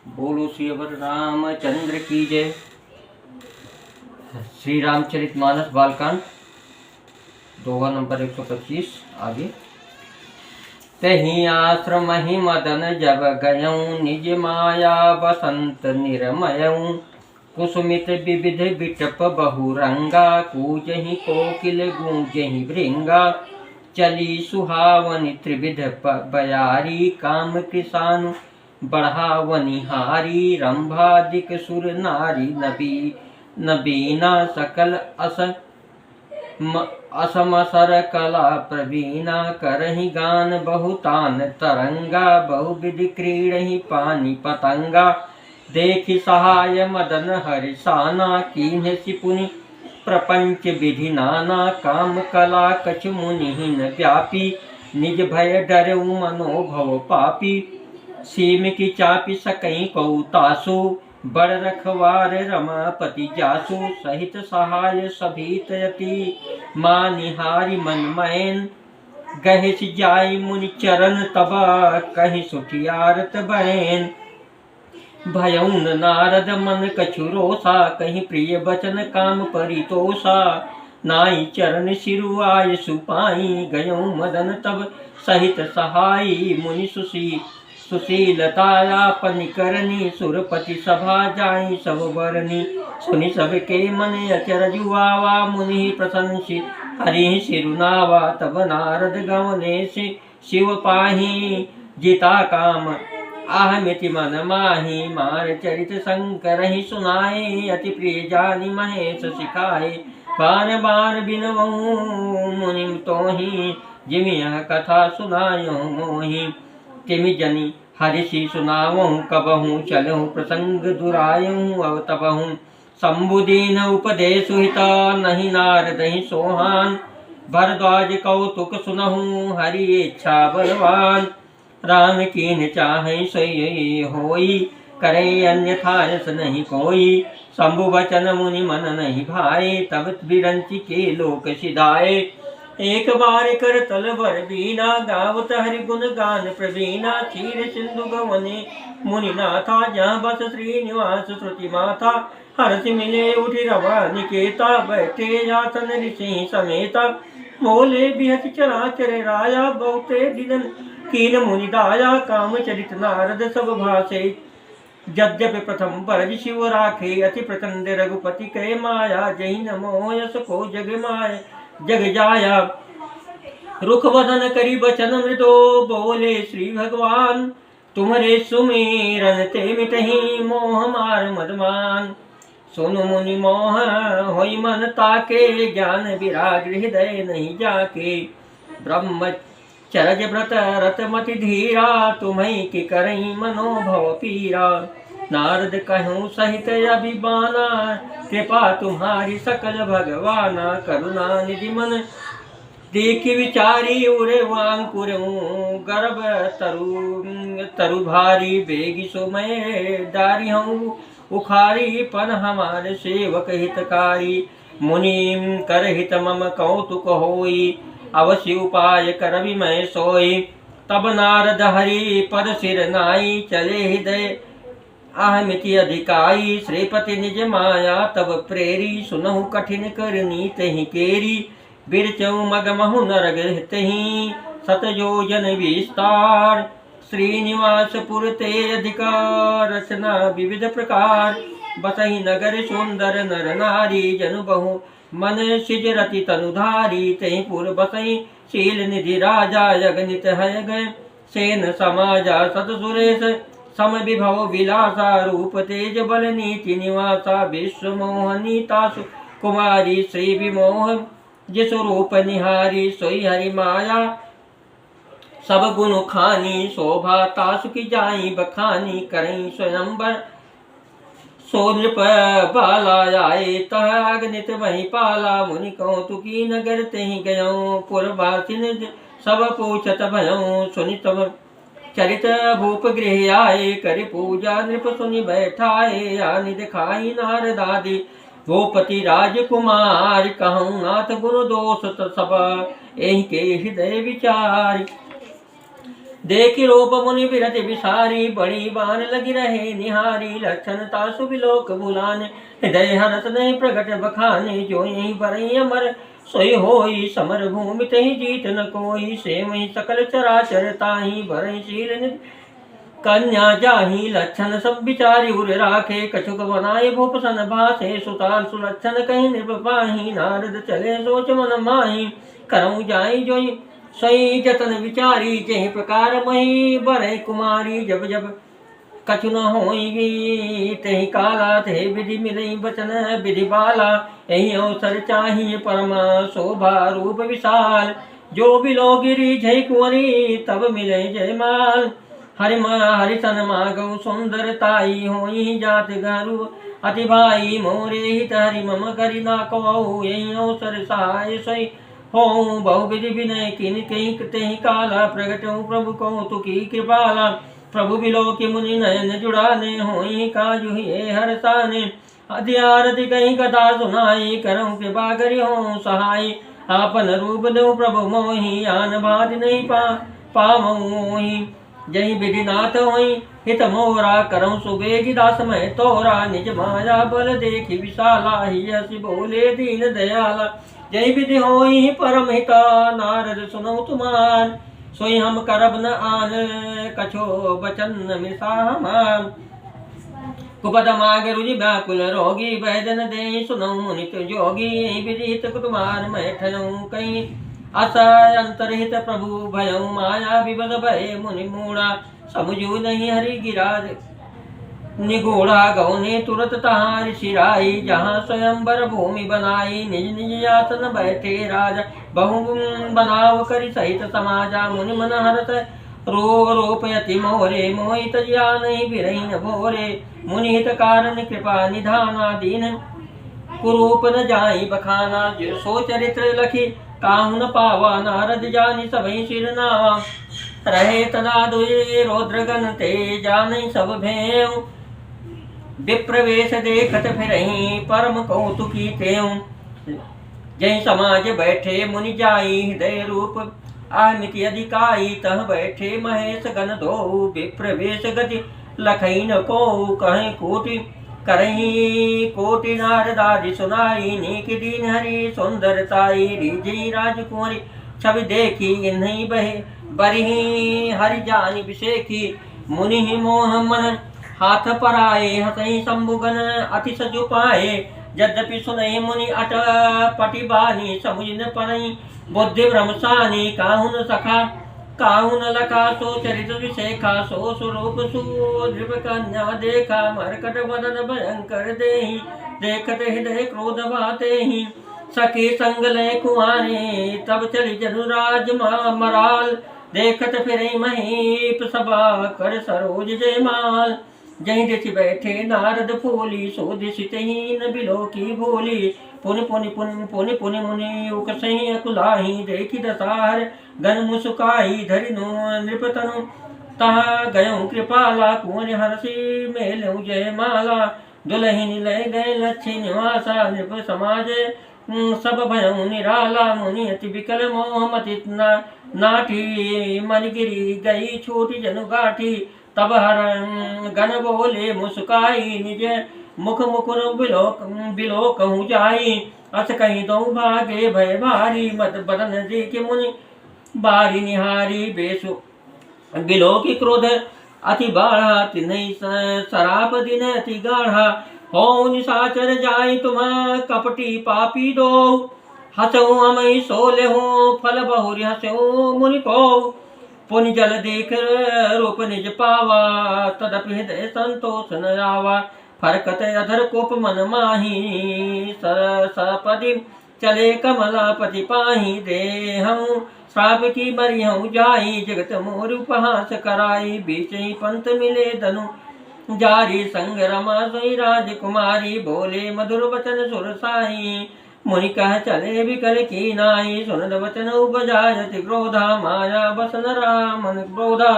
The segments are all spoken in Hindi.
बोलो श्रीवर रामचंद्र की जय। श्री रामचरितमानस बालकांड दोहा नंबर 125। आगे। तही आश्रम ही मदन जब गयऊँ, निज माया बसंत निरमयऊँ। कुसुमित विविध बिटप बहुरंगा, कूजहि कोकिल गूंजहि भृंगा। चली सुहावनी त्रिविध बयारी, काम किसानु बढ़ावनिहारी। रंभादिक सुर नारी नबीना, सकल असमसर कला प्रवीणा। करहि गान बहुतान तरंगा, बहुविधि क्रीड़हि पानी पतंगा। देखि सहाय मदन हरिसाना, कीन्ह सिपुनि प्रपंच विधि नाना। काम कला कछ मुनिहीन व्यापी, निज भय डरऊ मनोभव पापी। सीम की चापी सकई कौतासु, बड़ रखवार रमापति जासु। सहित सहाय सभीत यति, मानिहारी मन मैन। गहिस जाई मुनि चरण तबा, कहीं सुठियारत बहन। भयउन नारद मन कछु रोसा, कहीं प्रिय बचन काम परितोषा। नाई चरण सिरुआय सुपाई, गयऊँ मदन तब सहित सहाई। मुनि सुशीलतायापनि करनी, सुरपति सभा जाई सब बरनी। सुनि सबके मन अचरज हुआवा, मुनि प्रशंसि हरि सिरुनावा। तब नारद गवने से शिव पाही, जिता काम आहमिति मन माही। मार चरित शंकर ही सुनाए, अति प्रिय जानी महेश सिखाए। बार बार बिनवऊँ मुनि तोहि, जिमि यह कथा सुनायो मोहि। तिमि जनि हरिषि सुनावहूँ, कबहूँ चलहूँ प्रसंग दुरायहूँ। अब तबहूँ शंभुदीन उपदेशु हिता, नहीं नारद ही सोहान। भरद्वाज कौतुक सुनहूँ, हरि इच्छा बलवान। राम कीन्ह चाहै सोई होई, करे अन्यथा यस नहीं कोई। शंभु वचन मुनि मन नहीं भाए, तब बिरंचि के लोक सिधाए। एक बार कर तल भर बीना, गावत हरि गुण गान प्रवीणा। क्षीर सिंधु गवने मुनि नाथा, जहाँ बस श्रीनिवास श्रुति माथा। हर्ष मिले उठि रवा निकेता, बैठे आसन ऋषि समेता। बोले बिहत चराचर राया, बहुते दिनन कीन मुनि दाया। काम चरित नारद सब भाषे, यद्यपि प्रथम बरज शिव राखे। अति प्रचंड रघुपति कै माया, जहि न मोह यस को जग माय जग जाया। रुख वदन करी बचन मृदो, बोले श्री भगवान। तुम्हारे सुमेरन ते मिटहि, मोह मार मदमान। सुनु मुनि मोह होई मन ताके, ज्ञान विराग हृदय नहीं जाके। ब्रह्मचर्य व्रत रत मति धीरा, तुम्हें कि करही मनोभव पीरा। नारद कहूँ सहित अभिमाना, कृपा तुम्हारी सकल भगवाना। करुणा निधि मन देखि विचारी, उरे वांकुर गर्भ तरु भारी। बेगी सो मैं डारी हूँ उखारी, पन हमारे सेवक हितकारी। मुनि कर हित मम कौतुक होई, अवश्य उपाय करबि मैं सोई। तब नारद हरि पद सिर नाई, चले हृदय आहमिति अधिकाई। श्रीपति निज माया तब प्रेरी, सुनहु कठिन करनी तहि केरी। बिरचऊ मगमहु नरग हितहि, सत योजन विस्तार। श्रीनिवासपुर ते अधिकार, रचना विविध प्रकार। बसहि नगर सुंदर नर नारी, जनु बहु मन सिज रति तनुधारी। तहि पुर बसहि शील निधि राजा, यगनित हय गए सेन समाजा। सत सुरेश सम विभव विलासा, रूप तेज बल नीति निवासा। विश्व मोहनी तासु कुमारी, श्री विमोह जिसु रूप निहारी। सोई हरि माया सब गुण खानी, शोभा तासु की जाई बखानी। करई स्वयंवर सो नृप बाला आए, तह अगनित वही पाला। मुनि कौतुकी नगर तहि गयऊँ, पुरवासिन सब पूछत भयऊँ। सुनि तब चरित भूप गृह आए, करि पूजा नृप सुनि बैठाए। आनि दिखाई नारदादि भूपति राजकुमार, कहूँ नाथ गुरु दोष सब एहि के हृदय विचार। देखी रूप मुनि बिरत बिसारी, बड़ी बान लगी रहे निहारी। लक्षण तासु बिलोक बुलाने, हृदय हरस नहीं प्रगट बखाने। जो यही बरई अमर सोई होई, समर भूमि तही जीत न कोई। से वही सकल चराचर ताही, भरई शील नित कन्या जाही। लक्षण सब विचारी उर राखे, कछुक बनाए भूप सन भासे। सुताल सुलक्षण कहीं नृप पाही, नारद चले सोच मन माही। करऊँ जाई जोई सही जतन विचारी, जही प्रकार मही बरई कुमारी। जब जब कछु न होई तही काला, ते विधि मिलई बचन विधि बाला। यही अवसर चाहिए परमा, शोभा रूप विशाल। जो बिलो गिरी जय कुंवरी, तब मिले जय माल। हरि सन मागौ सुंदरताई, होई जात गरु अति भाई। मोरे हित हरि मम करि ना कहु, यही अवसर सहाय सोई हो। बहुविधि विनय किन कहीं तेहि काला, प्रगट प्रभु कौतुकी कृपाला। प्रभु बिलोक मुनि नयन जुड़ाने, होई काजु ये हरसाने। अध्यारति कहीं कथा सुनाई, करऊँ कृपा करि हो सहाय। आपन रूप दो प्रभु मोहि, आन बात नहीं पावऊँ मोहि। जही विधिनाथ होई हित मोरा, करऊँ सुबेगी दास मैं तोरा। निज माया बल देखी विशाला, ही हसी बोले दीन दयाला। जय विधि होई परम हिता, नारद सुनो तुमान। सोई हम करब न आन, कछो बचन मिसा हमान। कुपद माग रुजि व्याकुल रोगी, वैदन दे सुनौ मुनित जोगी। यही विदित कुमार मैं ठनऊँ कहीं, असय अंतरहित प्रभु भयऊ। माया विबद भय मुनि मूढ़ा, समुझू नहीं हरि गिराज निगूढ़ा। गौने तुरत तहाँ ऋषिराई, जहाँ स्वयंवर भूमि बनाई। निज निज आसन बैठे राजा, बहु बनाव करि सहित समाजा। मुनि मन हरत रोपयति मोरे, मोहित जिया नहीं बिरहीन भोरे। मुनि हित कारण कृपा निधाना, दीन कुरूप न जाई बखाना। जो सो चरित्र लखी काहु न पावा, नारद जानि सबहि सिर नावा। रहे तदा दुई रौद्रगण ते, जानि सब भेऊ। विप्रवेश देखत फिरहीं, परम कौतुकी तेऊ। जय समाज बैठे मुनि जाई, हृदय रूप आमिति अधिकाई। तह बैठे महेश गण दो, विप्रवेश गति लखई न को। कहीं कोटि करही कोटि नारदादि सुनाई। नीक दीन हरि सुंदरताई, रिझी राजकुंवरी छवि देखी। इन्हीं बरही हरि जानि बिसेखी। मुनि मोह मन हाथ पराए, हसई शंभुगन अति सजु पाए। यद्यपि सुनहि मुनि अट पटि बानी, समुझ न परई बुद्धि भ्रमसानी। काहु न सखा काहु न लखा, सो चरित विशेखा। सो स्वरूप सुदृप कन्या देखा, मरकट वदन भयंकर देहि। देखत हृदय क्रोध बातेहि, सखी संग लय कुआरे। तब चली जनुराज मराल, देखत फिरे महीप सभा। कर सरोज जयमाल, जहीं दिशि बैठे नारद फूली। सो दिशि तहीं न बिलो की भूली। पुनि पुनि पुनि पुनि पुनि मुनि उकसहि अकुलाही। देखी दसार गण मुसुकाई, धरि नृपतनु तहाँ गयऊँ कृपाला। कुंवर हरषि मेलऊँ जयमाला, दुलहिन लय गए लक्ष्य निवासा। नृप समाज सब भयऊँ निराला। मुनि अति विकल मोह मति नाठी, मन गिरी गई छूटी जनु गाठी। तब हर गण बोले मुस्काई, निज मुख मुकुर बिलो कहूँ जाई। अस कहीं दो भागे भय भारी, मत बदन देखे मुनि बारी निहारी। बेसु बिलो की क्रोध अति बाढ़ा, तिन्हि सराप दिन अति गाढ़ा। हो निशाचर जाई तुम्हां कपटी पापी दो। हसऊँ अमई सोलेहूँ, फल बहुरि हसऊँ मुनि को। पुनि जल देख रूप निज पावा, तदपि हृदय संतोष न आवा। फरकत अधर कोप मन माही, सपदि चले कमलापति पाही। देहऊँ श्राप की बरिहऊँ जाई, जगत मोर उपहास कराई। बीच ही पंत मिले धनु जारी, संग रमा सोई राजकुमारी। बोले मधुर वचन सुरसाई, मुनि कह चले विकल की नाई। सुनद वचन उपजायति क्रोधा, माया बसन रामन क्रोधा।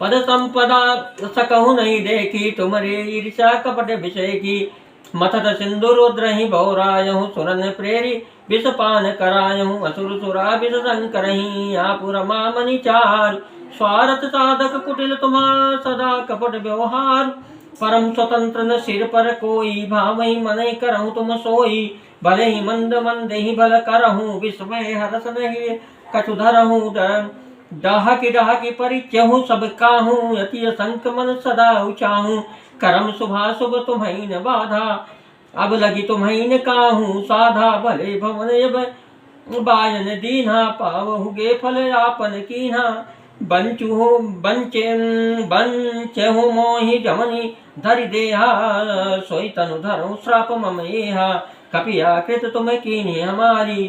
पद संपदा सकहु नहीं देखी, तुमरे ईर्षा कपट विषय की। मथत सिंधु रुद्र ही बहुरायहु, सुरन प्रेरी विष पान करायहूँ असुर सुरा विष संकरही आपुर मामनि चार स्वार्थ साधक कुटिल तुम्हार सदा कपट व्यवहार परम स्वतंत्र न सिर पर कोई भावही मन करहूँ तुम सोई भले ही मंद मंद ही भल करहूँ विस्मय हरस नहीं कछु धरहूँ डाहकी परिचहूँ सब काहूँ यति असंक मन सदा उचाहूँ करम शुभाशुभ तुम्हें न बाधा अब लगी तुम्हें न काहूँ साधा भले भवन अब बायन दीन्हा पावहुगे फल आपन कीन्हा बंचहु मोहि जमनी धरि देहा सोई तनु धरऊ श्राप मम एहा कपिया कृत तुम कीन्ही हमारी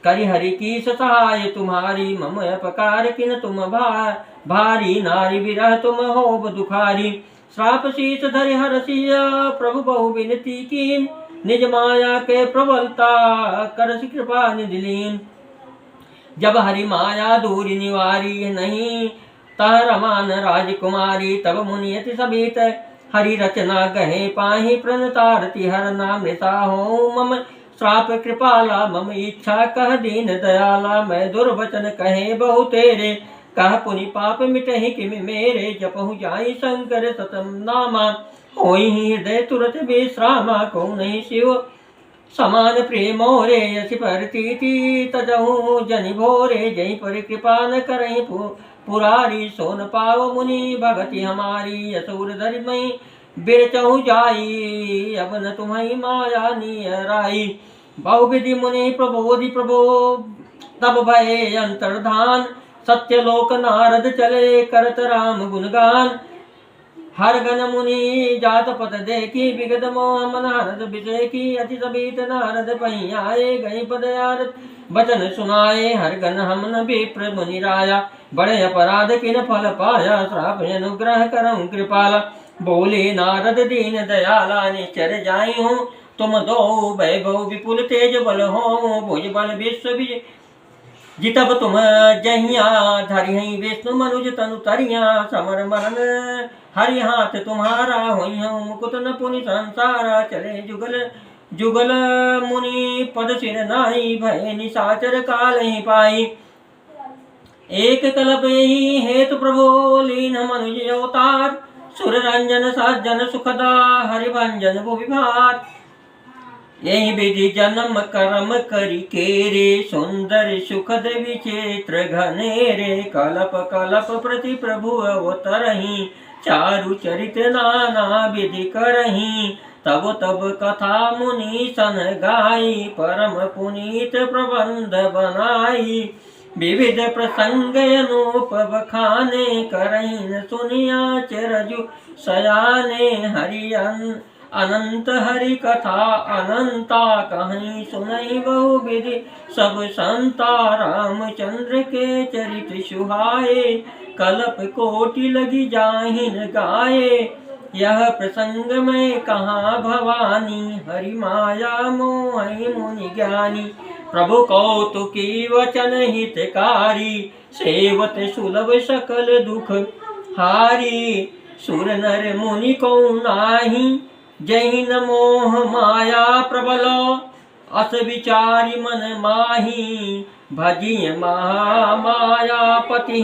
करि हरि की सहाय तुम्हारी मम अपकार किन तुम भारी नारी विरह तुम होब दुखारी श्राप शीस धरि हरसिया प्रभु बहु विनती कीन निज माया के प्रबलता कर कृपा निधि लीन जब हरि माया दूरी निवारी नहीं तह रमान राजकुमारी तब मुनियति सबित हरि रचना गहे पाही प्रणतारति हर नाम ऋता हो मम श्राप कृपाला मम इच्छा कह दीन दयाला मैं दुर्वचन कहे बहु तेरे कह पुनि पाप मिटहि किम मेरे जपहु जाई शंकर सतम नामा होई हृदय तुरत विश्रामा को नहीं शिव समान प्रेमोरे यसी परतीति तजहु जनि भोरे जय पर कृपा न करहि पुरारी सोन पाव मुनि भगति हमारी असुर धरि मई बिरचहु जाई अब न तुम्हारी माया नियराई बहुविधि मुनि प्रबोधि प्रभो तब भय अंतर्धान सत्यलोक नारद चले करत राम गुणगान हर गण मुनि जात पत देखी विगत मोह मन हरद विषय की अति सबित नारद पही आए गए पदयारत वचन सुनाए हर गण हमन विप्र मुनि राया बड़े अपराध किन फल पाया श्राप अनुग्रह करऊं कृपाला बोले नारद दीन दयाला निचर जाई हूँ तुम दो वैभव विपुल तेज बल हो भुज बल विश्व विजय जितब तुम जहिया धरि विष्णु मनुज तनु तरिया समर मरण हरि हाथ तुम्हारा होई मुकुट न पुनि संसारा चले जुगल जुगल मुनि पद सिर नाई भय निशाचर काल ही पाई एक कल्प ही हेतु प्रभो लीन मनुज अवतार सुर रंजन सज्जन सुखदा हरिभंजन भुवि भार यही विधि जन्म कर्म करि केरे सुंदर सुखद विचित्र घनेरे कलप कलप प्रति प्रभु अवतरहि चारु चरित नाना विधि करहि तब तब कथा मुनि सन गाई परम पुनीत प्रबंध बनाई विविध प्रसंग अनूप बखाने करहिन सुनिया चिरजु सयाने हरियन अनंत हरि कथा अनंता कहीं सुनई बहु विधि सब संता रामचंद्र के चरित सुहाए कल्प कोटि लगी जाहिन गाए यह प्रसंग में कहाँ भवानी हरि माया मोहि मुनि ज्ञानी प्रभु कौतुकी वचन हितकारी सेवत सुलभ सकल दुख हारी सुर नर मुनि को नाही जहि न मोह माया प्रबलो अस विचारी मन माही भजिय महामाया पति।